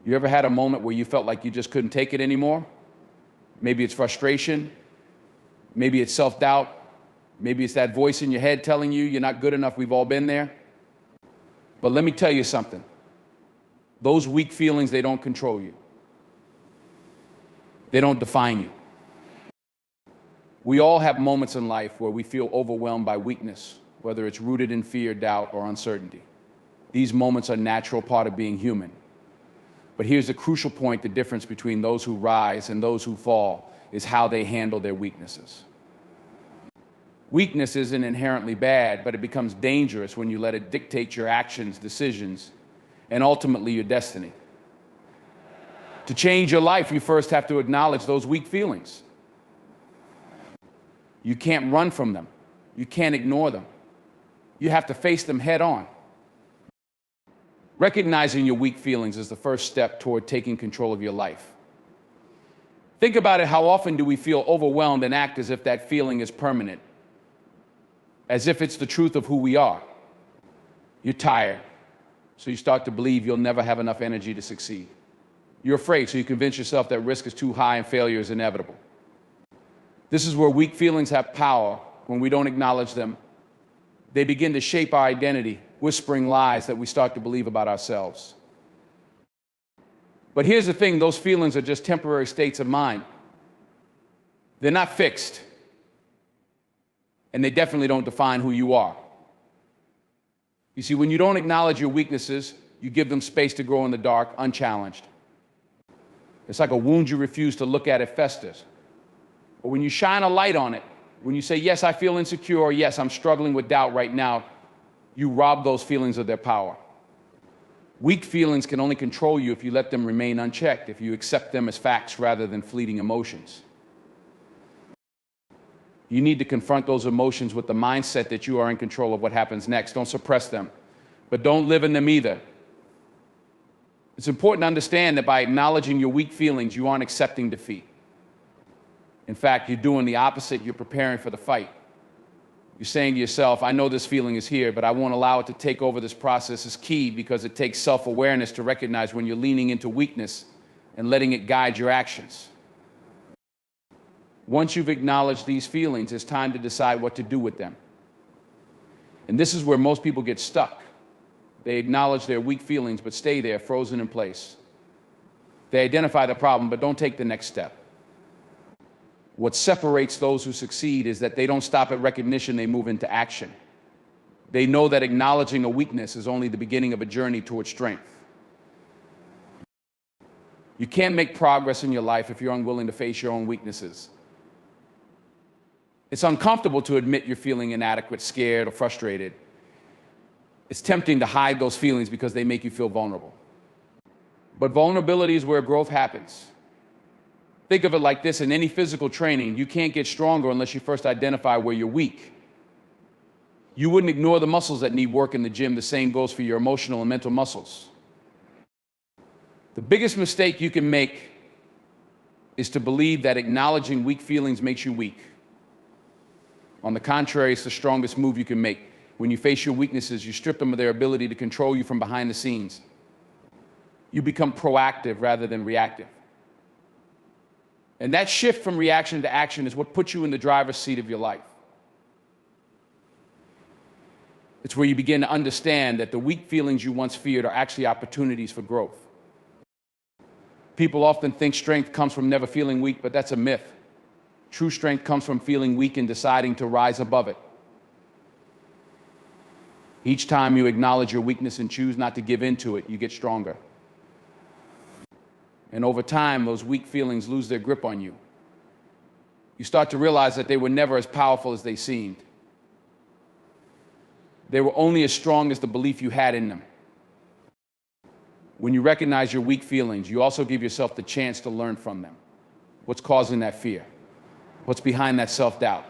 You ever had a moment where you felt like you just couldn't take it anymore? Maybe it's frustration, maybe it's self-doubt, maybe it's that voice in your head telling you you're not good enough. We've all been there. But let me tell you something. Those weak feelings, they don't control you. They don't define you. We all have moments in life where we feel overwhelmed by weakness, whether it's rooted in fear, doubt, or uncertainty. These moments are a natural part of being human. But here's the crucial point: the difference between those who rise and those who fall is how they handle their weaknesses. Weakness isn't inherently bad, but it becomes dangerous when you let it dictate your actions, decisions, and ultimately your destiny. To change your life, you first have to acknowledge those weak feelings. You can't run from them. You can't ignore them. You have to face them head on. Recognizing your weak feelings is the first step toward taking control of your life. Think about it. How often do we feel overwhelmed and act as if that feeling is permanent? As if it's the truth of who we are. You're tired, so you start to believe you'll never have enough energy to succeed. You're afraid, so you convince yourself that risk is too high and failure is inevitable. This is where weak feelings have power. When we don't acknowledge them, they begin to shape our identity, whispering lies that we start to believe about ourselves. But here's the thing: those feelings are just temporary states of mind. They're not fixed. And they definitely don't define who you are. You see, when you don't acknowledge your weaknesses, you give them space to grow in the dark, unchallenged. It's like a wound you refuse to look at, it festers. But when you shine a light on it, when you say, yes, I feel insecure, or yes, I'm struggling with doubt right now, you rob those feelings of their power. Weak feelings can only control you if you let them remain unchecked, if you accept them as facts rather than fleeting emotions. You need to confront those emotions with the mindset that you are in control of what happens next. Don't suppress them, but don't live in them either. It's important to understand that by acknowledging your weak feelings, you aren't accepting defeat. In fact, you're doing the opposite. You're preparing for the fight. You're saying to yourself, I know this feeling is here, but I won't allow it to take over. This process is key because it takes self-awareness to recognize when you're leaning into weakness and letting it guide your actions. Once you've acknowledged these feelings, it's time to decide what to do with them. And this is where most people get stuck. They acknowledge their weak feelings, but stay there, frozen in place. They identify the problem, but don't take the next step. What separates those who succeed is that they don't stop at recognition, they move into action. They know that acknowledging a weakness is only the beginning of a journey towards strength. You can't make progress in your life if you're unwilling to face your own weaknesses. It's uncomfortable to admit you're feeling inadequate, scared, or frustrated. It's tempting to hide those feelings because they make you feel vulnerable. But vulnerability is where growth happens. Think of it like this: in any physical training, you can't get stronger unless you first identify where you're weak. You wouldn't ignore the muscles that need work in the gym. The same goes for your emotional and mental muscles. The biggest mistake you can make is to believe that acknowledging weak feelings makes you weak. On the contrary, it's the strongest move you can make. When you face your weaknesses, you strip them of their ability to control you from behind the scenes. You become proactive rather than reactive. And that shift from reaction to action is what puts you in the driver's seat of your life. It's where you begin to understand that the weak feelings you once feared are actually opportunities for growth. People often think strength comes from never feeling weak, but that's a myth. True strength comes from feeling weak and deciding to rise above it. Each time you acknowledge your weakness and choose not to give in to it, you get stronger. And over time, those weak feelings lose their grip on you. You start to realize that they were never as powerful as they seemed. They were only as strong as the belief you had in them. When you recognize your weak feelings, you also give yourself the chance to learn from them. What's causing that fear? What's behind that self-doubt?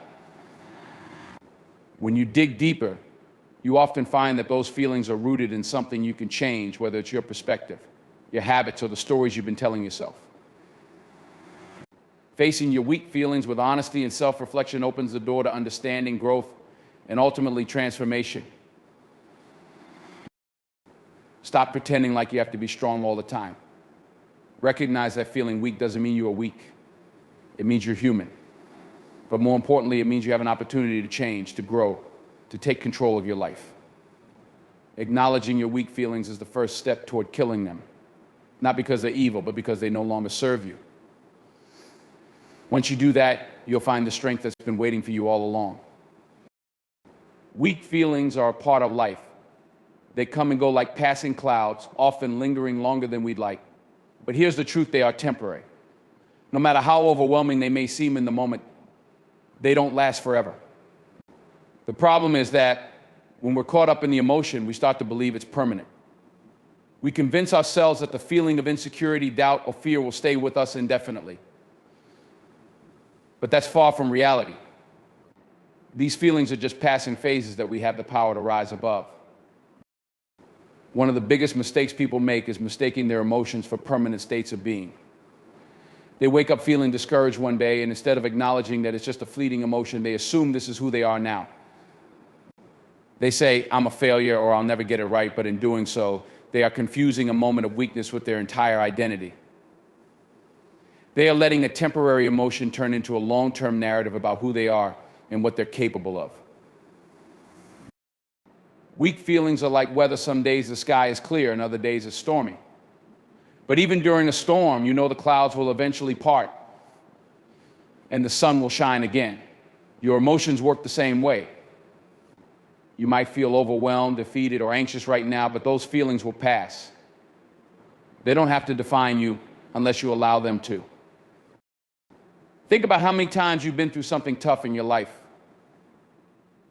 When you dig deeper, you often find that those feelings are rooted in something you can change, whether it's your perspective, your habits, or the stories you've been telling yourself. Facing your weak feelings with honesty and self-reflection opens the door to understanding, growth, and ultimately transformation. Stop pretending like you have to be strong all the time. Recognize that feeling weak doesn't mean you are weak. It means you're human. But more importantly, it means you have an opportunity to change, to grow, to take control of your life. Acknowledging your weak feelings is the first step toward killing them. Not because they're evil, but because they no longer serve you. Once you do that, you'll find the strength that's been waiting for you all along. Weak feelings are a part of life. They come and go like passing clouds, often lingering longer than we'd like. But here's the truth, they are temporary. No matter how overwhelming they may seem in the moment, they don't last forever. The problem is that when we're caught up in the emotion, we start to believe it's permanent. We convince ourselves that the feeling of insecurity, doubt, or fear will stay with us indefinitely. But that's far from reality. These feelings are just passing phases that we have the power to rise above. One of the biggest mistakes people make is mistaking their emotions for permanent states of being. They wake up feeling discouraged one day, and instead of acknowledging that it's just a fleeting emotion, they assume this is who they are now. They say, I'm a failure, or I'll never get it right, but in doing so, they are confusing a moment of weakness with their entire identity. They are letting a temporary emotion turn into a long-term narrative about who they are and what they're capable of. Weak feelings are like weather. Some days the sky is clear and other days it's stormy. But even during a storm, you know the clouds will eventually part and the sun will shine again. Your emotions work the same way. You might feel overwhelmed, defeated, or anxious right now, but those feelings will pass. They don't have to define you unless you allow them to. Think about how many times you've been through something tough in your life.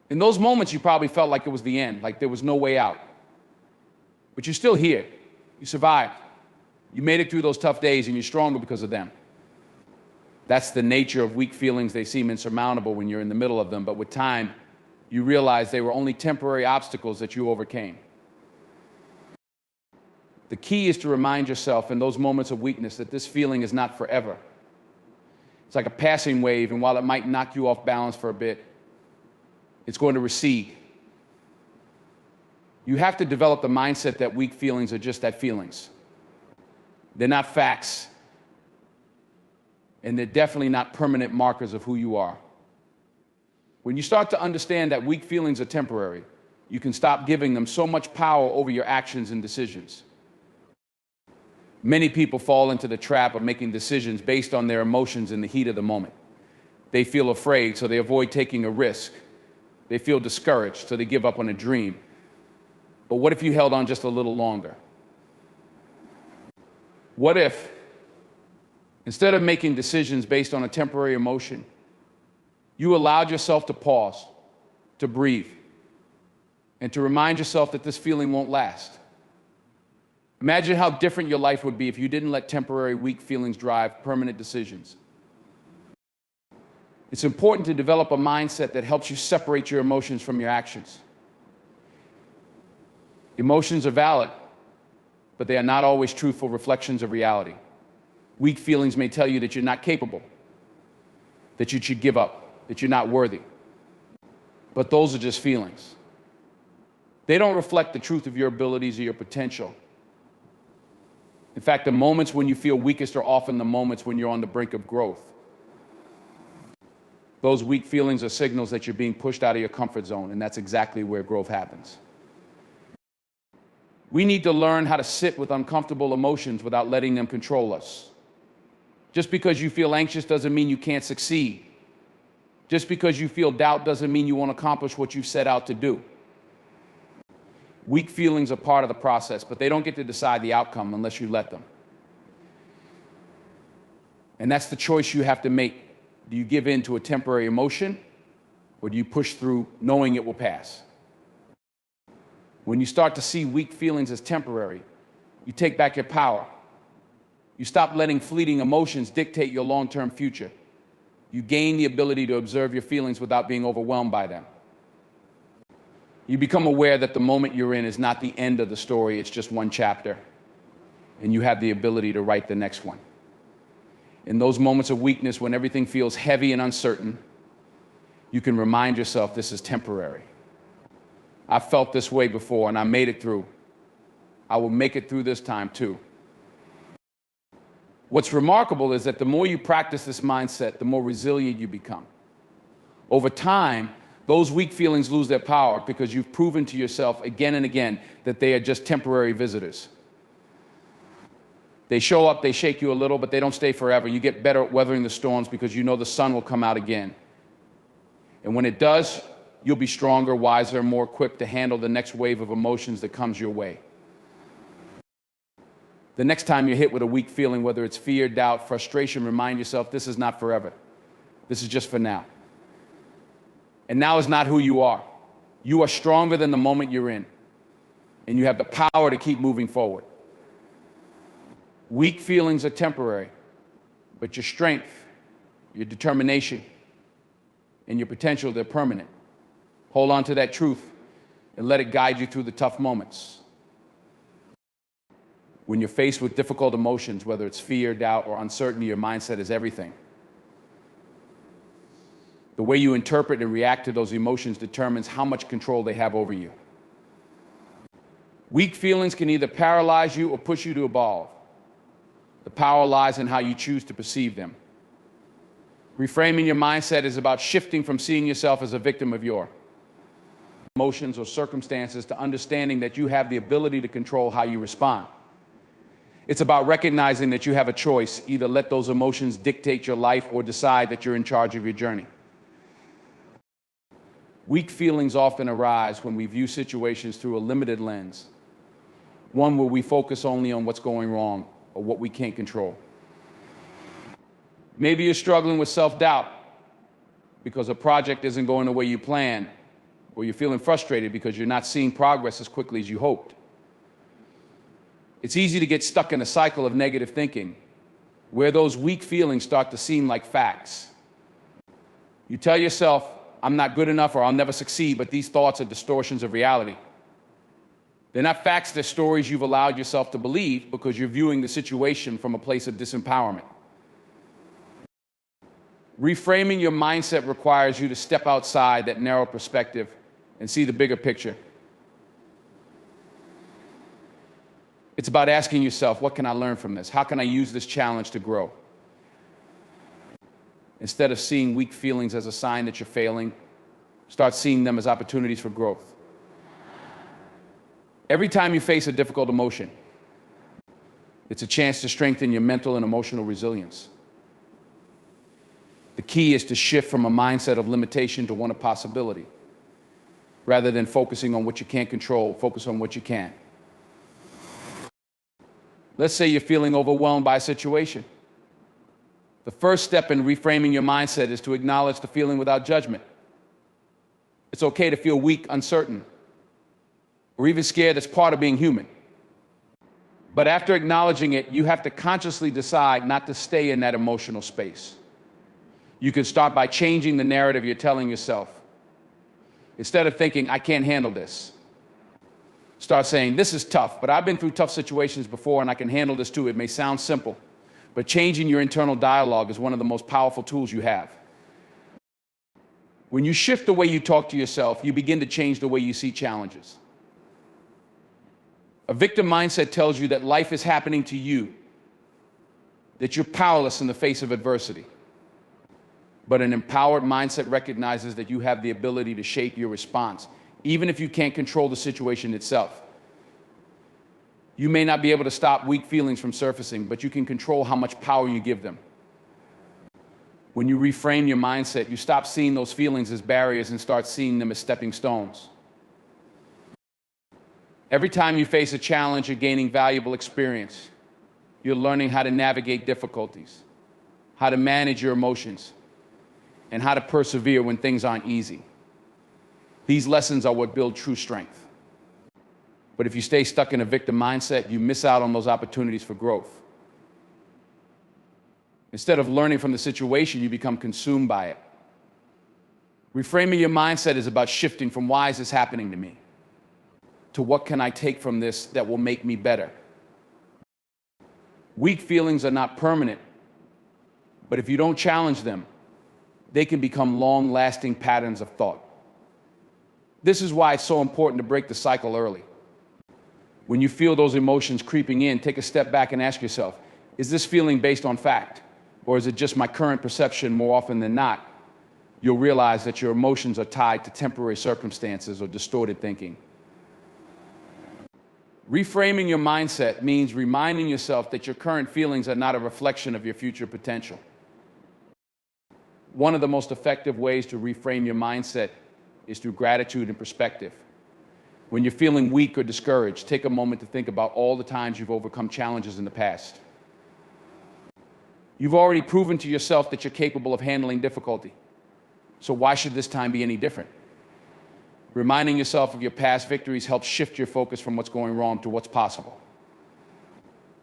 In those moments, you probably felt like it was the end, like there was no way out. But you're still here. You survived. You made it through those tough days, and you're stronger because of them. That's the nature of weak feelings. They seem insurmountable when you're in the middle of them, but with time, you realize they were only temporary obstacles that you overcame. The key is to remind yourself in those moments of weakness that this feeling is not forever. It's like a passing wave, and while it might knock you off balance for a bit, it's going to recede. You have to develop the mindset that weak feelings are just that, feelings. They're not facts, and they're definitely not permanent markers of who you are. When you start to understand that weak feelings are temporary, you can stop giving them so much power over your actions and decisions. Many people fall into the trap of making decisions based on their emotions in the heat of the moment. They feel afraid, so they avoid taking a risk. They feel discouraged, so they give up on a dream. But what if you held on just a little longer? What if, instead of making decisions based on a temporary emotion, you allowed yourself to pause, to breathe, and to remind yourself that this feeling won't last? Imagine how different your life would be if you didn't let temporary weak feelings drive permanent decisions. It's important to develop a mindset that helps you separate your emotions from your actions. Emotions are valid, but they are not always truthful reflections of reality. Weak feelings may tell you that you're not capable, that you should give up, that you're not worthy. But those are just feelings. They don't reflect the truth of your abilities or your potential. In fact, the moments when you feel weakest are often the moments when you're on the brink of growth. Those weak feelings are signals that you're being pushed out of your comfort zone, and that's exactly where growth happens. We need to learn how to sit with uncomfortable emotions without letting them control us. Just because you feel anxious doesn't mean you can't succeed. Just because you feel doubt doesn't mean you won't accomplish what you've set out to do. Weak feelings are part of the process, but they don't get to decide the outcome unless you let them. And that's the choice you have to make. Do you give in to a temporary emotion, or do you push through knowing it will pass? When you start to see weak feelings as temporary, you take back your power. You stop letting fleeting emotions dictate your long-term future. You gain the ability to observe your feelings without being overwhelmed by them. You become aware that the moment you're in is not the end of the story, it's just one chapter, and you have the ability to write the next one. In those moments of weakness, when everything feels heavy and uncertain, you can remind yourself this is temporary. I felt this way before, and I made it through. I will make it through this time too. What's remarkable is that the more you practice this mindset, the more resilient you become. Over time, those weak feelings lose their power because you've proven to yourself again and again that they are just temporary visitors. They show up, they shake you a little, but they don't stay forever. You get better at weathering the storms because you know the sun will come out again. And when it does, you'll be stronger, wiser, more equipped to handle the next wave of emotions that comes your way. The next time you're hit with a weak feeling, whether it's fear, doubt, frustration, remind yourself this is not forever. This is just for now. And now is not who you are. You are stronger than the moment you're in. And you have the power to keep moving forward. Weak feelings are temporary, but your strength, your determination, and your potential, they're permanent. Hold on to that truth and let it guide you through the tough moments. When you're faced with difficult emotions, whether it's fear, doubt, or uncertainty, your mindset is everything. The way you interpret and react to those emotions determines how much control they have over you. Weak feelings can either paralyze you or push you to evolve. The power lies in how you choose to perceive them. Reframing your mindset is about shifting from seeing yourself as a victim of your emotions or circumstances to understanding that you have the ability to control how you respond. It's about recognizing that you have a choice: either let those emotions dictate your life or decide that you're in charge of your journey. Weak feelings often arise when we view situations through a limited lens, one where we focus only on what's going wrong or what we can't control. Maybe you're struggling with self-doubt because a project isn't going the way you planned, or you're feeling frustrated because you're not seeing progress as quickly as you hoped. It's easy to get stuck in a cycle of negative thinking, where those weak feelings start to seem like facts. You tell yourself, I'm not good enough or I'll never succeed, but these thoughts are distortions of reality. They're not facts, they're stories you've allowed yourself to believe because you're viewing the situation from a place of disempowerment. Reframing your mindset requires you to step outside that narrow perspective and see the bigger picture. It's about asking yourself, what can I learn from this? How can I use this challenge to grow? Instead of seeing weak feelings as a sign that you're failing, start seeing them as opportunities for growth. Every time you face a difficult emotion, it's a chance to strengthen your mental and emotional resilience. The key is to shift from a mindset of limitation to one of possibility. Rather than focusing on what you can't control, focus on what you can. Let's say you're feeling overwhelmed by a situation. The first step in reframing your mindset is to acknowledge the feeling without judgment. It's okay to feel weak, uncertain, or even scared. That's part of being human. But after acknowledging it, you have to consciously decide not to stay in that emotional space. You can start by changing the narrative you're telling yourself. Instead of thinking, I can't handle this, start saying, this is tough, but I've been through tough situations before and I can handle this too. It may sound simple, but changing your internal dialogue is one of the most powerful tools you have. When you shift the way you talk to yourself, you begin to change the way you see challenges. A victim mindset tells you that life is happening to you, that you're powerless in the face of adversity. But an empowered mindset recognizes that you have the ability to shape your response, even if you can't control the situation itself. You may not be able to stop weak feelings from surfacing, but you can control how much power you give them. When you reframe your mindset, you stop seeing those feelings as barriers and start seeing them as stepping stones. Every time you face a challenge, you're gaining valuable experience. You're learning how to navigate difficulties, how to manage your emotions, and how to persevere when things aren't easy. These lessons are what build true strength. But if you stay stuck in a victim mindset, you miss out on those opportunities for growth. Instead of learning from the situation, you become consumed by it. Reframing your mindset is about shifting from why is this happening to me to what can I take from this that will make me better. Weak feelings are not permanent, but if you don't challenge them, they can become long-lasting patterns of thought. This is why it's so important to break the cycle early. When you feel those emotions creeping in, take a step back and ask yourself, Is this feeling based on fact? Or is it just my current perception? More often than not, you'll realize that your emotions are tied to temporary circumstances or distorted thinking. Reframing your mindset means reminding yourself that your current feelings are not a reflection of your future potential. One of the most effective ways to reframe your mindset is through gratitude and perspective. When you're feeling weak or discouraged, take a moment to think about all the times you've overcome challenges in the past. You've already proven to yourself that you're capable of handling difficulty. So why should this time be any different? Reminding yourself of your past victories helps shift your focus from what's going wrong to what's possible.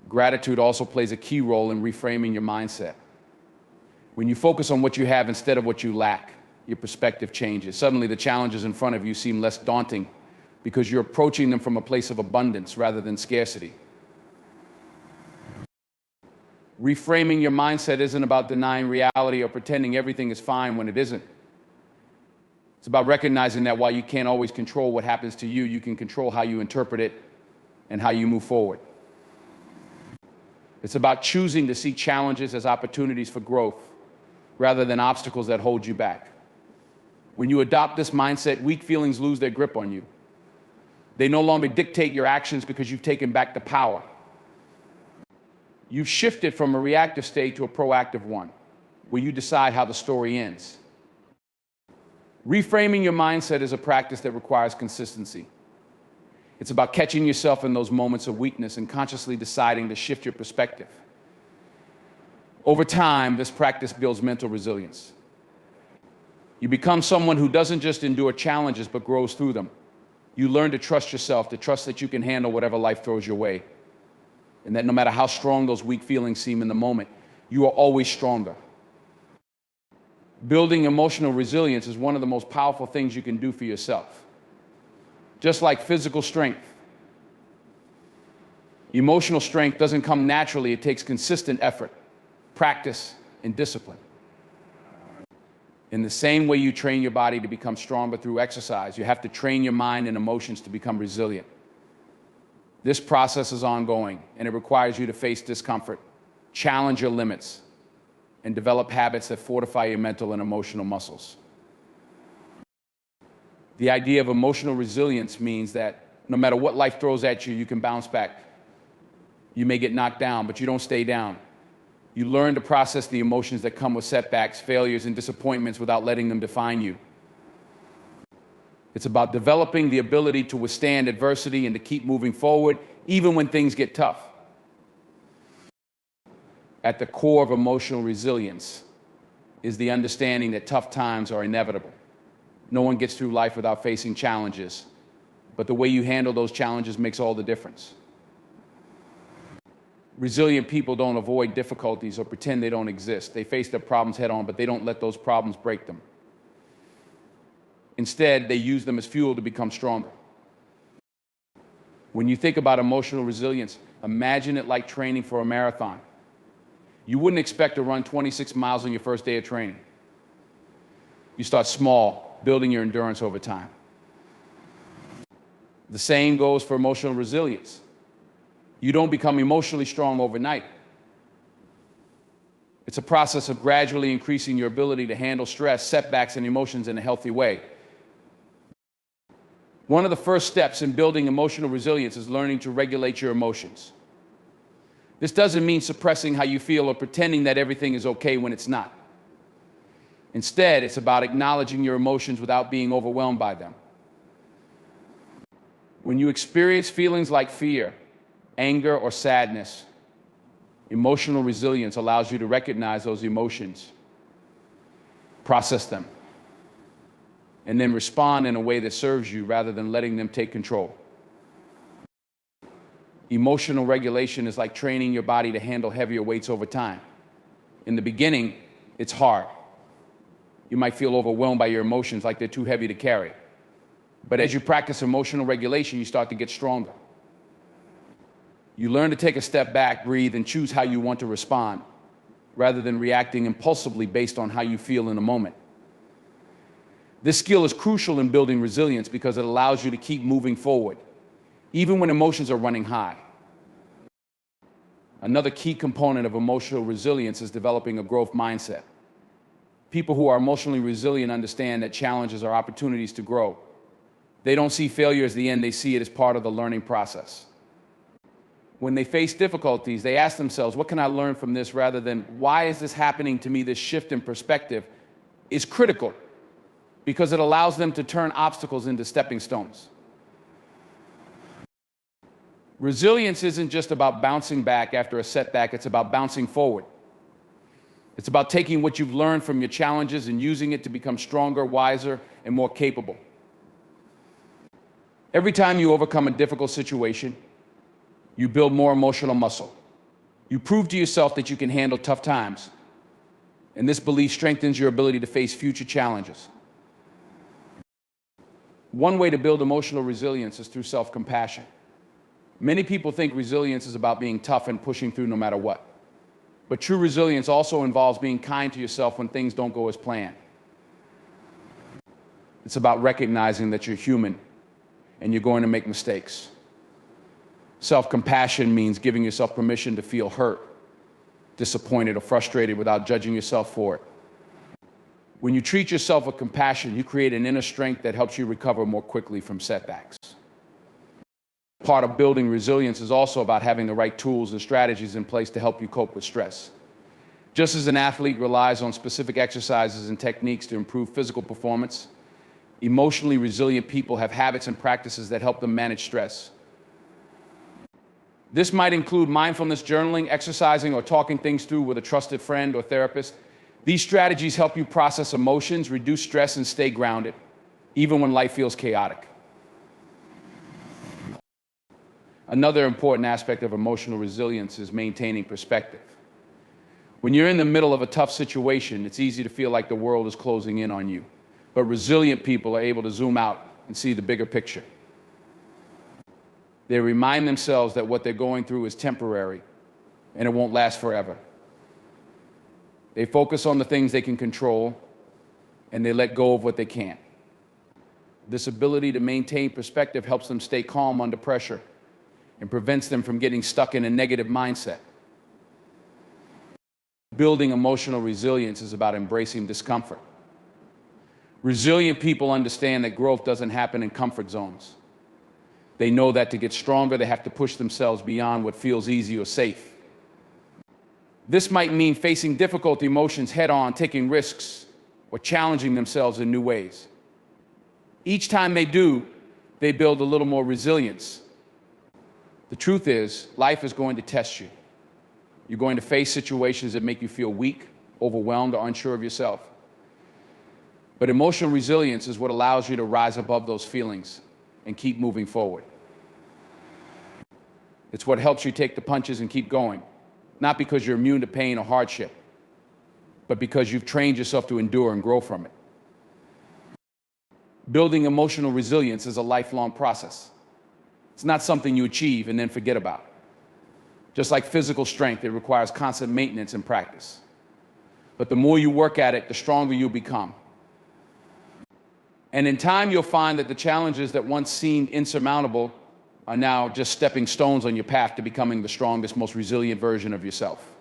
Gratitude also plays a key role in reframing your mindset. When you focus on what you have instead of what you lack, your perspective changes. Suddenly, the challenges in front of you seem less daunting because you're approaching them from a place of abundance rather than scarcity. Reframing your mindset isn't about denying reality or pretending everything is fine when it isn't. It's about recognizing that while you can't always control what happens to you, you can control how you interpret it and how you move forward. It's about choosing to see challenges as opportunities for growth rather than obstacles that hold you back. When you adopt this mindset, weak feelings lose their grip on you. They no longer dictate your actions because you've taken back the power. You've shifted from a reactive state to a proactive one, where you decide how the story ends. Reframing your mindset is a practice that requires consistency. It's about catching yourself in those moments of weakness and consciously deciding to shift your perspective. Over time, this practice builds mental resilience. You become someone who doesn't just endure challenges, but grows through them. You learn to trust yourself, to trust that you can handle whatever life throws your way, and that no matter how strong those weak feelings seem in the moment, you are always stronger. Building emotional resilience is one of the most powerful things you can do for yourself. Just like physical strength, emotional strength doesn't come naturally. It takes consistent effort, practice, and discipline. In the same way you train your body to become stronger through exercise, you have to train your mind and emotions to become resilient. This process is ongoing, and it requires you to face discomfort, challenge your limits, and develop habits that fortify your mental and emotional muscles. The idea of emotional resilience means that no matter what life throws at you, you can bounce back. You may get knocked down, but you don't stay down. You learn to process the emotions that come with setbacks, failures, and disappointments without letting them define you. It's about developing the ability to withstand adversity and to keep moving forward, even when things get tough. At the core of emotional resilience is the understanding that tough times are inevitable. No one gets through life without facing challenges, but the way you handle those challenges makes all the difference. Resilient people don't avoid difficulties or pretend they don't exist. They face their problems head on, but they don't let those problems break them. Instead, they use them as fuel to become stronger. When you think about emotional resilience, imagine it like training for a marathon. You wouldn't expect to run 26 miles on your first day of training. You start small, building your endurance over time. The same goes for emotional resilience. You don't become emotionally strong overnight. It's a process of gradually increasing your ability to handle stress, setbacks, and emotions in a healthy way. One of the first steps in building emotional resilience is learning to regulate your emotions. This doesn't mean suppressing how you feel or pretending that everything is okay when it's not. Instead, it's about acknowledging your emotions without being overwhelmed by them. When you experience feelings like fear, anger, or sadness, emotional resilience allows you to recognize those emotions, process them, and then respond in a way that serves you rather than letting them take control. Emotional regulation is like training your body to handle heavier weights over time. In the beginning, it's hard. You might feel overwhelmed by your emotions like they're too heavy to carry. But as you practice emotional regulation, you start to get stronger. You learn to take a step back, breathe, and choose how you want to respond, rather than reacting impulsively based on how you feel in the moment. This skill is crucial in building resilience because it allows you to keep moving forward, even when emotions are running high. Another key component of emotional resilience is developing a growth mindset. People who are emotionally resilient understand that challenges are opportunities to grow. They don't see failure as the end, they see it as part of the learning process. When they face difficulties, they ask themselves, what can I learn from this, rather than why is this happening to me? This shift in perspective is critical because it allows them to turn obstacles into stepping stones. Resilience isn't just about bouncing back after a setback, it's about bouncing forward. It's about taking what you've learned from your challenges and using it to become stronger, wiser, and more capable. Every time you overcome a difficult situation, you build more emotional muscle. You prove to yourself that you can handle tough times. And this belief strengthens your ability to face future challenges. One way to build emotional resilience is through self-compassion. Many people think resilience is about being tough and pushing through no matter what. But true resilience also involves being kind to yourself when things don't go as planned. It's about recognizing that you're human and you're going to make mistakes. Self-compassion means giving yourself permission to feel hurt, disappointed, or frustrated without judging yourself for it. When you treat yourself with compassion, you create an inner strength that helps you recover more quickly from setbacks. Part of building resilience is also about having the right tools and strategies in place to help you cope with stress. Just as an athlete relies on specific exercises and techniques to improve physical performance, emotionally resilient people have habits and practices that help them manage stress. This might include mindfulness, journaling, exercising, or talking things through with a trusted friend or therapist. These strategies help you process emotions, reduce stress, and stay grounded, even when life feels chaotic. Another important aspect of emotional resilience is maintaining perspective. When you're in the middle of a tough situation, it's easy to feel like the world is closing in on you. But resilient people are able to zoom out and see the bigger picture. They remind themselves that what they're going through is temporary and it won't last forever. They focus on the things they can control and they let go of what they can't. This ability to maintain perspective helps them stay calm under pressure and prevents them from getting stuck in a negative mindset. Building emotional resilience is about embracing discomfort. Resilient people understand that growth doesn't happen in comfort zones. They know that to get stronger, they have to push themselves beyond what feels easy or safe. This might mean facing difficult emotions head-on, taking risks, or challenging themselves in new ways. Each time they do, they build a little more resilience. The truth is, life is going to test you. You're going to face situations that make you feel weak, overwhelmed, or unsure of yourself. But emotional resilience is what allows you to rise above those feelings and keep moving forward. It's what helps you take the punches and keep going, not because you're immune to pain or hardship, but because you've trained yourself to endure and grow from it. Building emotional resilience is a lifelong process. It's not something you achieve and then forget about. Just like physical strength, it requires constant maintenance and practice. But the more you work at it, the stronger you become. And in time, you'll find that the challenges that once seemed insurmountable are now just stepping stones on your path to becoming the strongest, most resilient version of yourself.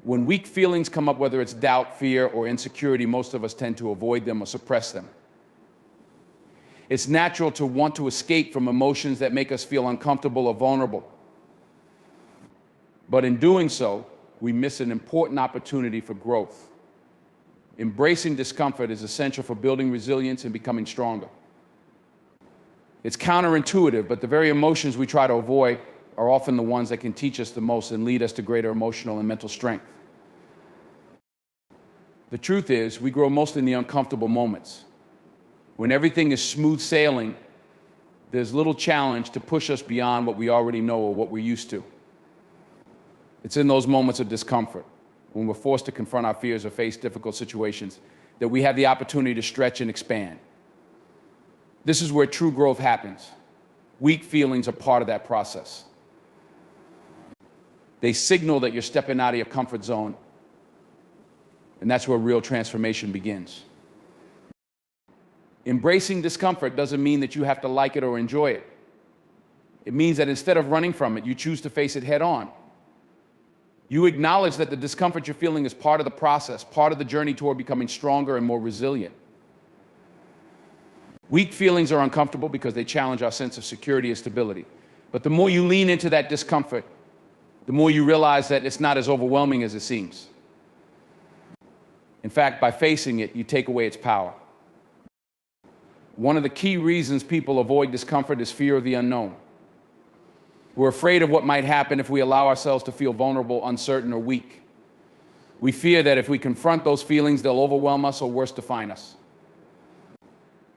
When weak feelings come up, whether it's doubt, fear, or insecurity, most of us tend to avoid them or suppress them. It's natural to want to escape from emotions that make us feel uncomfortable or vulnerable. But in doing so, we miss an important opportunity for growth. Embracing discomfort is essential for building resilience and becoming stronger. It's counterintuitive, but the very emotions we try to avoid are often the ones that can teach us the most and lead us to greater emotional and mental strength. The truth is, we grow most in the uncomfortable moments. When everything is smooth sailing, there's little challenge to push us beyond what we already know or what we're used to. It's in those moments of discomfort, when we're forced to confront our fears or face difficult situations, that we have the opportunity to stretch and expand. This is where true growth happens. Weak feelings are part of that process. They signal that you're stepping out of your comfort zone, and that's where real transformation begins. Embracing discomfort doesn't mean that you have to like it or enjoy it. It means that instead of running from it, you choose to face it head on. You acknowledge that the discomfort you're feeling is part of the process, part of the journey toward becoming stronger and more resilient. Weak feelings are uncomfortable because they challenge our sense of security and stability. But the more you lean into that discomfort, the more you realize that it's not as overwhelming as it seems. In fact, by facing it, you take away its power. One of the key reasons people avoid discomfort is fear of the unknown. We're afraid of what might happen if we allow ourselves to feel vulnerable, uncertain, or weak. We fear that if we confront those feelings, they'll overwhelm us or worse, define us.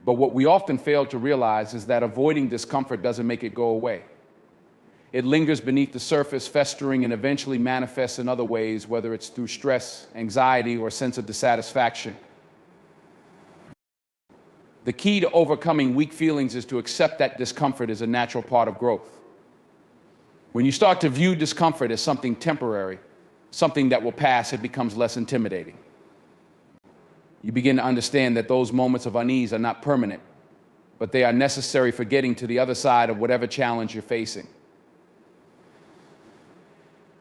But what we often fail to realize is that avoiding discomfort doesn't make it go away. It lingers beneath the surface, festering, and eventually manifests in other ways, whether it's through stress, anxiety, or a sense of dissatisfaction. The key to overcoming weak feelings is to accept that discomfort is a natural part of growth. When you start to view discomfort as something temporary, something that will pass, it becomes less intimidating. You begin to understand that those moments of unease are not permanent, but they are necessary for getting to the other side of whatever challenge you're facing.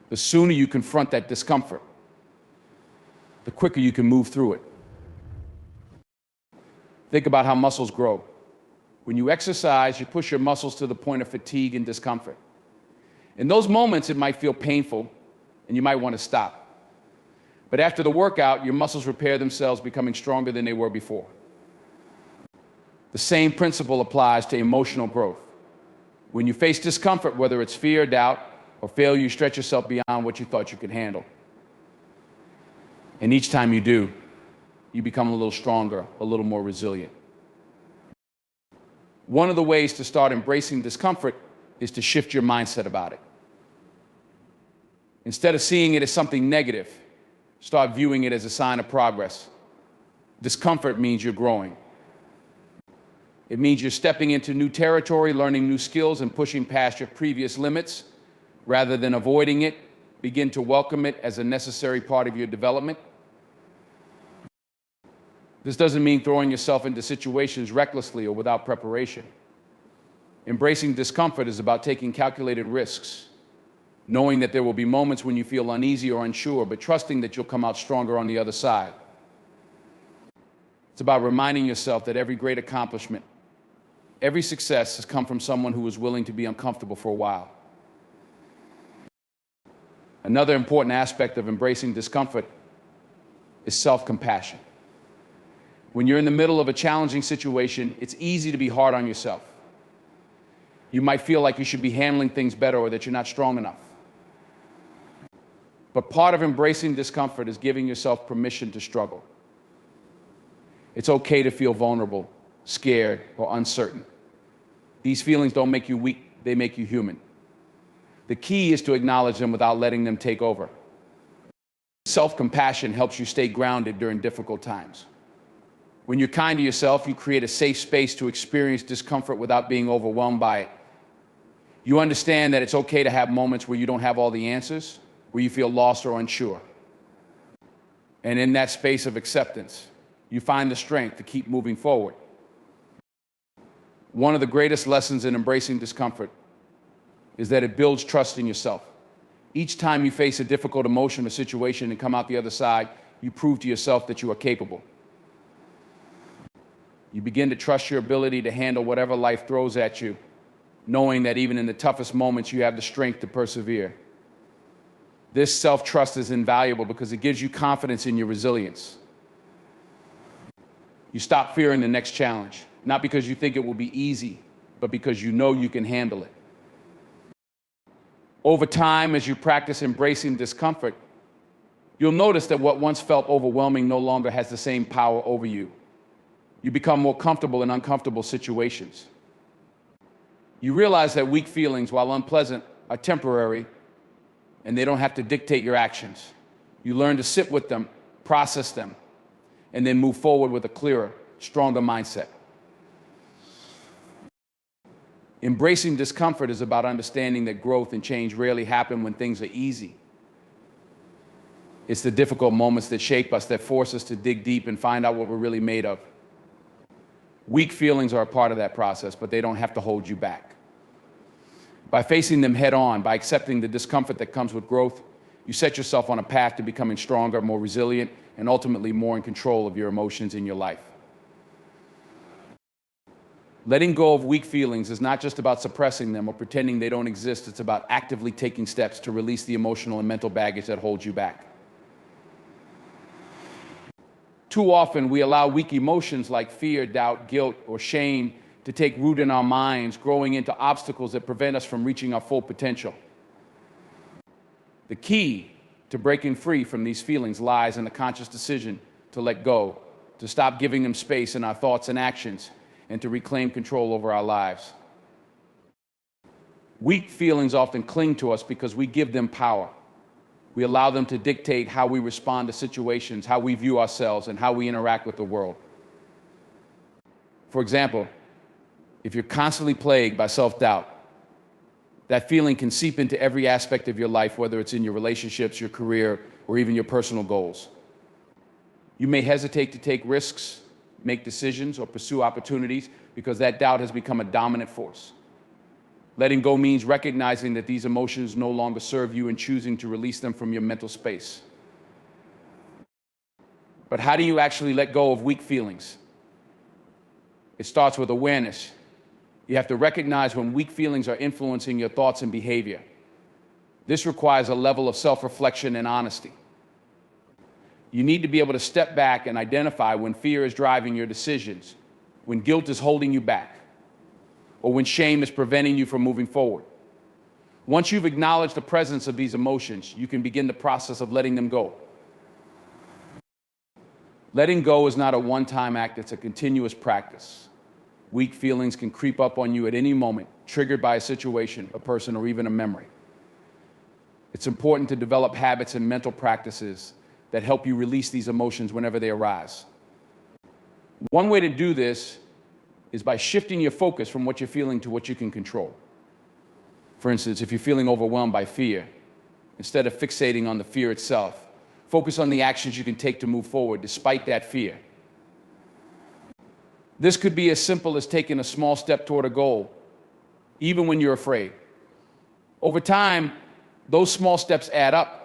The sooner you confront that discomfort, the quicker you can move through it. Think about how muscles grow. When you exercise, you push your muscles to the point of fatigue and discomfort. In those moments, it might feel painful, and you might want to stop. But after the workout, your muscles repair themselves, becoming stronger than they were before. The same principle applies to emotional growth. When you face discomfort, whether it's fear, doubt, or failure, you stretch yourself beyond what you thought you could handle. And each time you do, you become a little stronger, a little more resilient. One of the ways to start embracing discomfort is to shift your mindset about it. Instead of seeing it as something negative, start viewing it as a sign of progress. Discomfort means you're growing. It means you're stepping into new territory, learning new skills, and pushing past your previous limits. Rather than avoiding it, begin to welcome it as a necessary part of your development. This doesn't mean throwing yourself into situations recklessly or without preparation. Embracing discomfort is about taking calculated risks, knowing that there will be moments when you feel uneasy or unsure, but trusting that you'll come out stronger on the other side. It's about reminding yourself that every great accomplishment, every success has come from someone who was willing to be uncomfortable for a while. Another important aspect of embracing discomfort is self-compassion. When you're in the middle of a challenging situation, it's easy to be hard on yourself. You might feel like you should be handling things better or that you're not strong enough. But part of embracing discomfort is giving yourself permission to struggle. It's okay to feel vulnerable, scared, or uncertain. These feelings don't make you weak, they make you human. The key is to acknowledge them without letting them take over. Self-compassion helps you stay grounded during difficult times. When you're kind to yourself, you create a safe space to experience discomfort without being overwhelmed by it. You understand that it's okay to have moments where you don't have all the answers, where you feel lost or unsure. And in that space of acceptance, you find the strength to keep moving forward. One of the greatest lessons in embracing discomfort is that it builds trust in yourself. Each time you face a difficult emotion or situation and come out the other side, you prove to yourself that you are capable. You begin to trust your ability to handle whatever life throws at you, knowing that even in the toughest moments, you have the strength to persevere. This self-trust is invaluable because it gives you confidence in your resilience. You stop fearing the next challenge, not because you think it will be easy, but because you know you can handle it. Over time, as you practice embracing discomfort, you'll notice that what once felt overwhelming no longer has the same power over you. You become more comfortable in uncomfortable situations. You realize that weak feelings, while unpleasant, are temporary, and they don't have to dictate your actions. You learn to sit with them, process them, and then move forward with a clearer, stronger mindset. Embracing discomfort is about understanding that growth and change rarely happen when things are easy. It's the difficult moments that shape us, that force us to dig deep and find out what we're really made of. Weak feelings are a part of that process, but they don't have to hold you back. By facing them head on, by accepting the discomfort that comes with growth, you set yourself on a path to becoming stronger, more resilient, and ultimately more in control of your emotions in your life. Letting go of weak feelings is not just about suppressing them or pretending they don't exist. It's about actively taking steps to release the emotional and mental baggage that holds you back. Too often, we allow weak emotions like fear, doubt, guilt, or shame to take root in our minds, growing into obstacles that prevent us from reaching our full potential. The key to breaking free from these feelings lies in the conscious decision to let go, to stop giving them space in our thoughts and actions, and to reclaim control over our lives. Weak feelings often cling to us because we give them power. We allow them to dictate how we respond to situations, how we view ourselves, and how we interact with the world. For example, if you're constantly plagued by self-doubt, that feeling can seep into every aspect of your life, whether it's in your relationships, your career, or even your personal goals. You may hesitate to take risks, make decisions, or pursue opportunities because that doubt has become a dominant force. Letting go means recognizing that these emotions no longer serve you and choosing to release them from your mental space. But how do you actually let go of weak feelings? It starts with awareness. You have to recognize when weak feelings are influencing your thoughts and behavior. This requires a level of self-reflection and honesty. You need to be able to step back and identify when fear is driving your decisions, when guilt is holding you back, or when shame is preventing you from moving forward. Once you've acknowledged the presence of these emotions, you can begin the process of letting them go. Letting go is not a one-time act, it's a continuous practice. Weak feelings can creep up on you at any moment, triggered by a situation, a person, or even a memory. It's important to develop habits and mental practices that help you release these emotions whenever they arise. One way to do this is by shifting your focus from what you're feeling to what you can control. For instance, if you're feeling overwhelmed by fear, instead of fixating on the fear itself, focus on the actions you can take to move forward despite that fear. This could be as simple as taking a small step toward a goal, even when you're afraid. Over time, those small steps add up,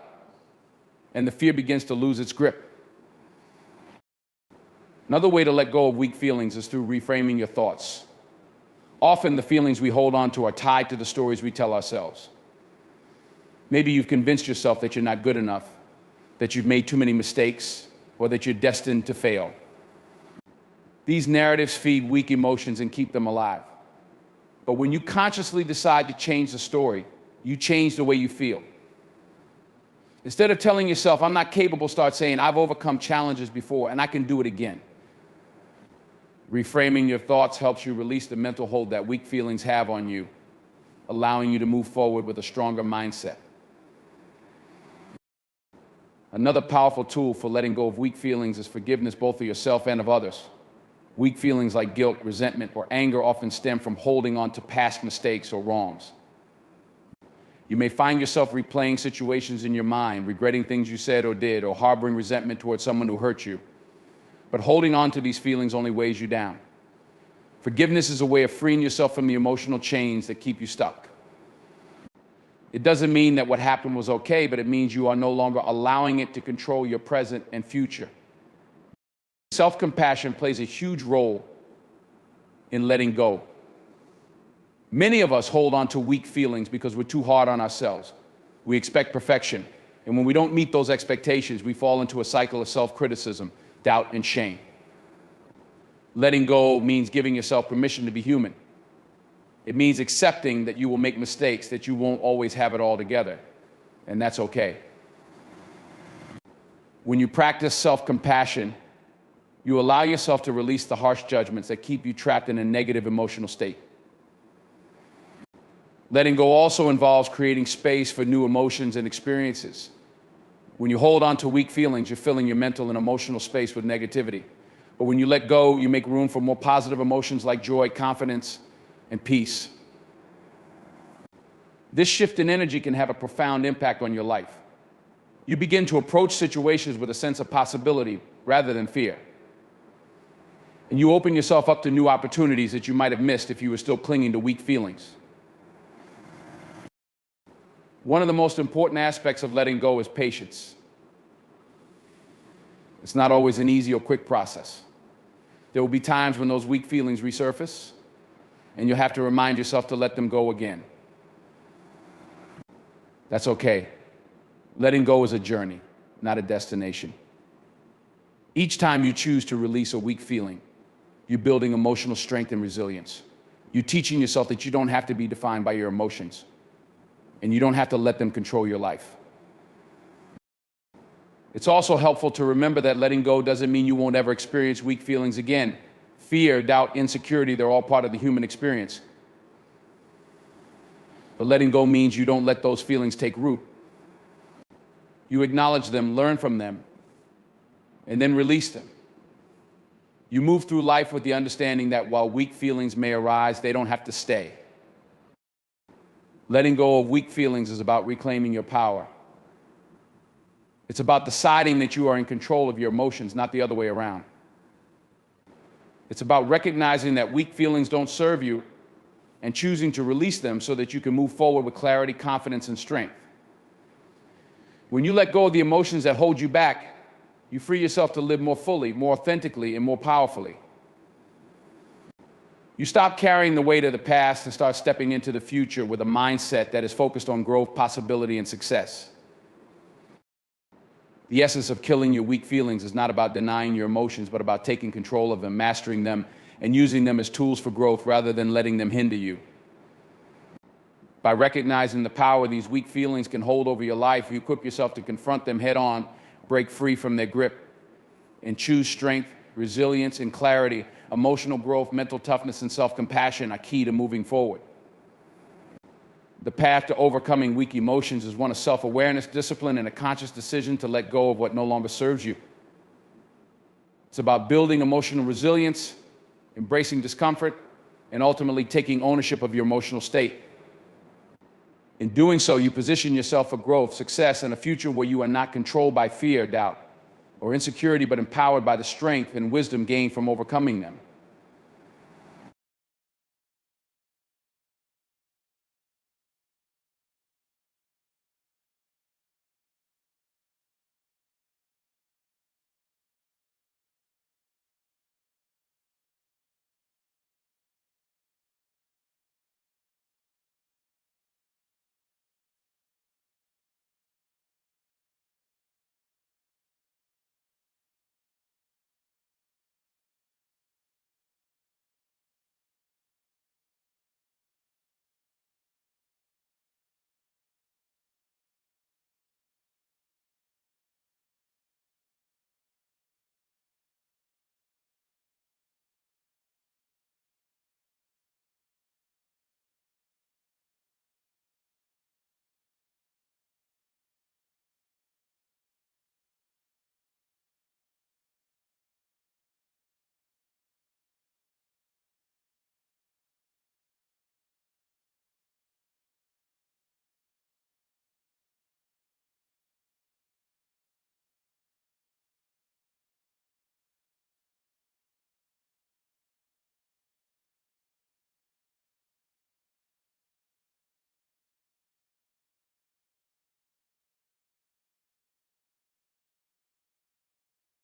and the fear begins to lose its grip. Another way to let go of weak feelings is through reframing your thoughts. Often, the feelings we hold on to are tied to the stories we tell ourselves. Maybe you've convinced yourself that you're not good enough, that you've made too many mistakes, or that you're destined to fail. These narratives feed weak emotions and keep them alive. But when you consciously decide to change the story, you change the way you feel. Instead of telling yourself, I'm not capable, start saying, I've overcome challenges before and I can do it again. Reframing your thoughts helps you release the mental hold that weak feelings have on you, allowing you to move forward with a stronger mindset. Another powerful tool for letting go of weak feelings is forgiveness, both of yourself and of others. Weak feelings like guilt, resentment, or anger often stem from holding on to past mistakes or wrongs. You may find yourself replaying situations in your mind, regretting things you said or did, or harboring resentment towards someone who hurt you. But holding on to these feelings only weighs you down. Forgiveness is a way of freeing yourself from the emotional chains that keep you stuck. It doesn't mean that what happened was okay, but it means you are no longer allowing it to control your present and future. Self-compassion plays a huge role in letting go. Many of us hold on to weak feelings because we're too hard on ourselves. We expect perfection, and when we don't meet those expectations, we fall into a cycle of self-criticism, doubt, and shame. Letting go means giving yourself permission to be human. It means accepting that you will make mistakes, that you won't always have it all together, and that's okay. When you practice self-compassion, you allow yourself to release the harsh judgments that keep you trapped in a negative emotional state. Letting go also involves creating space for new emotions and experiences. When you hold on to weak feelings, you're filling your mental and emotional space with negativity. But when you let go, you make room for more positive emotions like joy, confidence, and peace. This shift in energy can have a profound impact on your life. You begin to approach situations with a sense of possibility rather than fear. And you open yourself up to new opportunities that you might have missed if you were still clinging to weak feelings. One of the most important aspects of letting go is patience. It's not always an easy or quick process. There will be times when those weak feelings resurface, and you'll have to remind yourself to let them go again. That's okay. Letting go is a journey, not a destination. Each time you choose to release a weak feeling, you're building emotional strength and resilience. You're teaching yourself that you don't have to be defined by your emotions, and you don't have to let them control your life. It's also helpful to remember that letting go doesn't mean you won't ever experience weak feelings again. Fear, doubt, insecurity, they're all part of the human experience. But letting go means you don't let those feelings take root. You acknowledge them, learn from them, and then release them. You move through life with the understanding that while weak feelings may arise, they don't have to stay. Letting go of weak feelings is about reclaiming your power. It's about deciding that you are in control of your emotions, not the other way around. It's about recognizing that weak feelings don't serve you and choosing to release them so that you can move forward with clarity, confidence, and strength. When you let go of the emotions that hold you back, you free yourself to live more fully, more authentically, and more powerfully. You stop carrying the weight of the past and start stepping into the future with a mindset that is focused on growth, possibility, and success. The essence of killing your weak feelings is not about denying your emotions, but about taking control of them, mastering them, and using them as tools for growth rather than letting them hinder you. By recognizing the power these weak feelings can hold over your life, you equip yourself to confront them head on, break free from their grip, and choose strength, resilience, and clarity. Emotional growth, mental toughness, and self-compassion are key to moving forward. The path to overcoming weak emotions is one of self-awareness, discipline, and a conscious decision to let go of what no longer serves you. It's about building emotional resilience, embracing discomfort, and ultimately taking ownership of your emotional state. In doing so, you position yourself for growth, success, and a future where you are not controlled by fear, doubt, or insecurity, but empowered by the strength and wisdom gained from overcoming them.